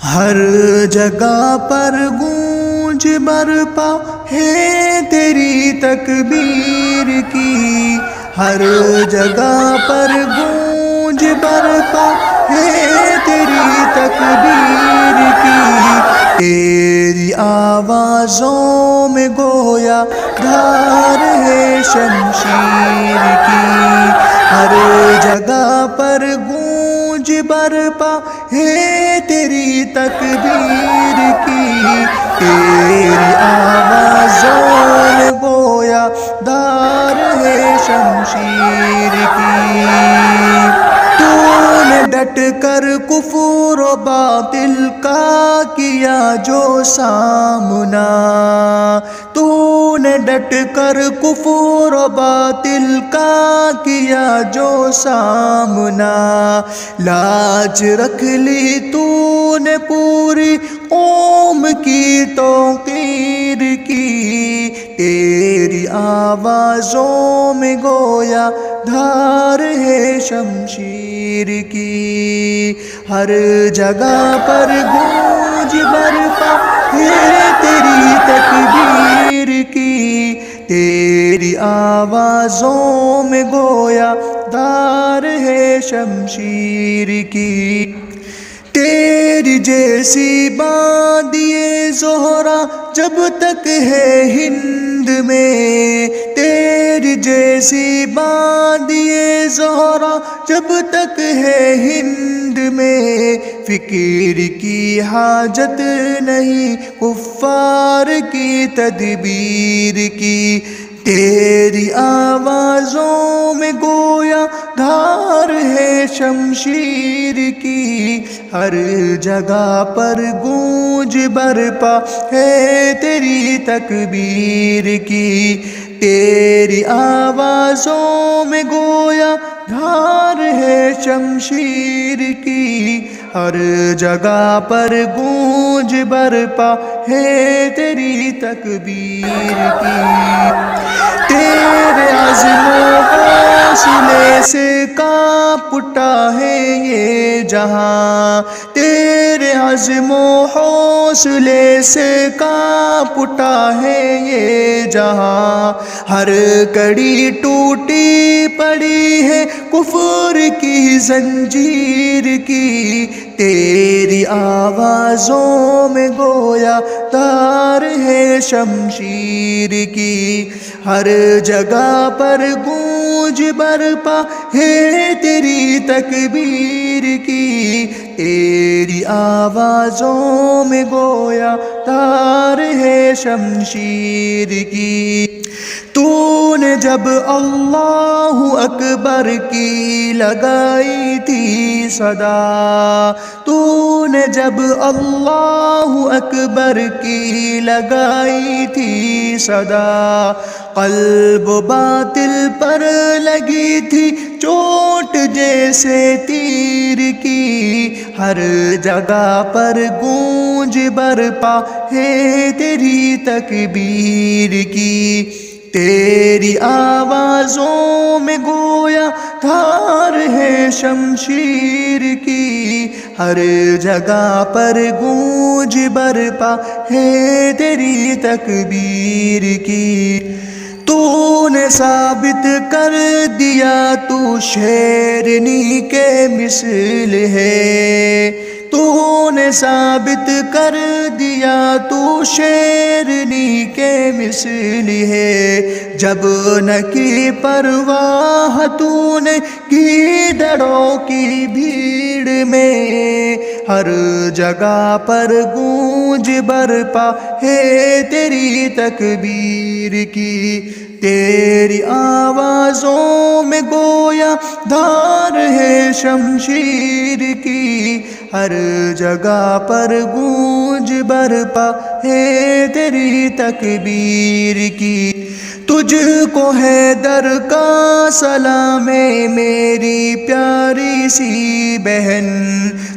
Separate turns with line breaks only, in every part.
ہر جگہ پر گونج برپا ہے تیری تکبیر کی، ہر جگہ پر گونج برپا ہے تیری تکبیر کی، تیری آوازوں میں گویا دھار ہے شمشیر کی، ہر جگہ پر گونج برپا ہے تیری تکبیر کی، تیری آوازوں میں گویا دھار ہے شمشیر کی، تو نے ڈٹ کر کفر و باطل کا کیا جو سامنا، تو نے ڈٹ کر کفر و باطل کا کیا جو سامنا، لاج رکھ لی تو نے پوری قوم کی توقیر کی، تیری آوازوں میں گویا دھار ہے شمشیر کی، ہر جگہ پر گونج برپا ہے تیری تکبیر کی، تیری آوازوں میں گویا دھار ہے شمشیر کی، تیری جیسی بادیے زہرا جب تک ہے ہند میں، تیری جیسی بادیے زہرا جب تک ہے ہند میں، فکر کی حاجت نہیں کفار کی تدبیر کی، تیری آوازوں میں گویا دھار ہے شمشیر کی، ہر جگہ پر گونج برپا ہے تیری تکبیر کی، تیری آوازوں میں گویا دھار ہے شمشیر کی، ہر جگہ پر گونج برپا ہے تیری تکبیر کی، تیرے عزم و حوصلے سے کانپ اٹھا ہے یہ جہاں، تیرے عزم و حوصلے سے کانپ اٹھا ہے یہ جہاں، ہر کڑی ٹوٹی پڑی ہے کفر کی زنجیر کی، تیری آوازوں میں گویا تار ہے شمشیر کی، ہر جگہ پر گونج برپا ہے تیری تکبیر کی، تیری آوازوں میں گویا تار ہے شمشیر کی، تو نے جب اللہ اکبر کی لگائی تھی صدا، تو نے جب اللہ اکبر کی لگائی تھی صدا، قلب باطل پر لگی تھی چوٹ جیسے تیر کی، ہر جگہ پر گونج برپا ہے تیری تکبیر کی، تیری آوازوں میں گویا دھار ہے شمشیر کی، ہر جگہ پر گونج برپا ہے تیری تکبیر کی، تو نے ثابت کر دیا تو شیرنی کے مثل ہے، تو نے ثابت کر دیا تو شیرنی کے مثل ہے، جب نہ کی پرواہ تو نے گیدڑوں کی بھیڑ میں، ہر جگہ پر گونج برپا ہے تیری تکبیر کی، تیری آوازوں میں گویا دھار ہے شمشیر کی، ہر جگہ پر گونج برپا ہے تیری تکبیر کی، تجھ کو حیدر کا سلام میری پیاری سی بہن،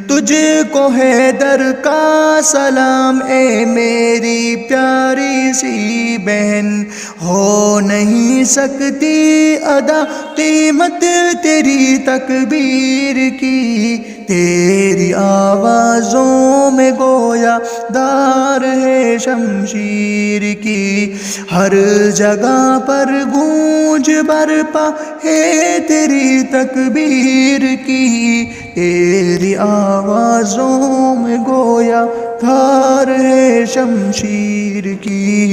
تجھ کو حیدر کا سلام اے میری پیاری سی بہن، ہو نہیں سکتی ادا قیمت تیری تکبیر کی، تیری آوازوں میں گو گویا دار ہے شمشیر کی، ہر جگہ پر گونج برپا ہے تیری تکبیر کی، تیری آوازوں میں گویا دھار ہے شمشیر کی۔